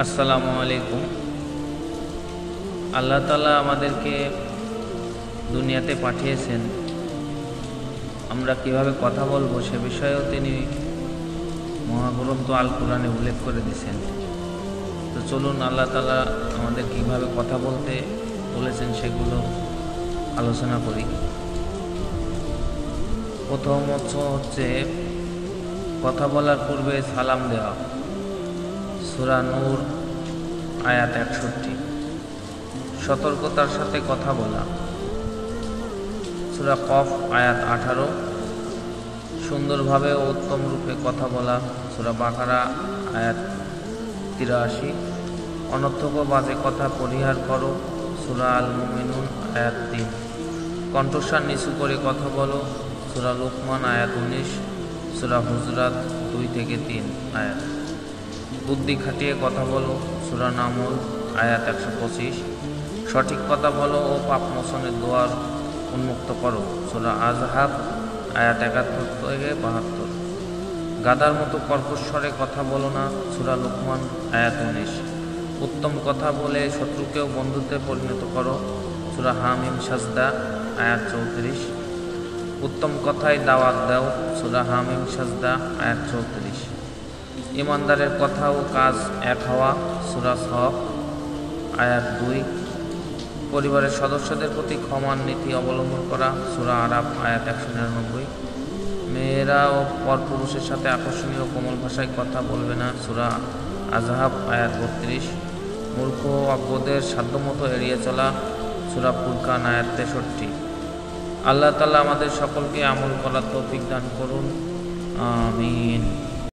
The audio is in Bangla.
আসসালামু আলাইকুম। আল্লাহ তাআলা আমাদেরকে দুনিয়াতে পাঠিয়েছেন, আমরা কিভাবে কথা বলবো সে বিষয়েও তিনি মহাগ্রন্থ আল কোরআনে উল্লেখ করে দিয়েছেন। তো চলুন আল্লাহ তাআলা আমাদের কিভাবে কথা বলতে বলেছেন সেগুলো আলোচনা করি। প্রথমত হচ্ছে কথা বলার পূর্বে সালাম দেওয়া। সূরা নূর আয়াত 61। সতর্কতার সাথে কথা বলা। সূরা কফ আয়াত 18। সুন্দরভাবে ও উত্তম রূপে কথা বলা। সূরা বাকারা আয়াত 83। অনর্থক বাজে কথা পরিহার করো। সূরা আল মুমিনুন আয়াত 3। কণ্ঠস্বর নিচু করে কথা বলো। সূরা লুকমান আয়াত 19। সূরা হুজরাত 2-3 আয়াত। বুদ্ধি খাটিয়ে কথা বলো। সূরা নামল আয়াত 125। সঠিক কথা বলো ও পাপ মোচনের দুয়ার উন্মুক্ত করো। সূরা আজহাব আয়াত 71-72। গাধার মতো কর্কশ্বরে কথা বলো না। সূরা লুকমান আয়াত 19। উত্তম কথা বলে শত্রুকেও বন্ধুত্বে পরিণত করো। সূরা হামিম সাজদা আয়াত 34। উত্তম কথায় দাওয়াত দাও। সূরা হামিম সাজদা আয়াত 34। ইমানদারের কথা ও কাজ এক হওয়া। সূরা সফ আয়াত 2। পরিবারের সদস্যদের প্রতি ক্ষমার নীতি অবলম্বন করা। সূরা আরাফ আয়াত 199। মেয়েরা ও পরপুরুষের সাথে আকর্ষণীয় কোমল ভাষায় কথা বলবে না। সূরা আজহাব আয়াত 32। মূর্খ ও অজ্ঞদের সাধ্যমতো এড়িয়ে চলা। সূরা ফুরকান আয়াত 63। আল্লাহ তাআলা আমাদের সকলকে আমল করার তৌফিক দান করুন। আমিন।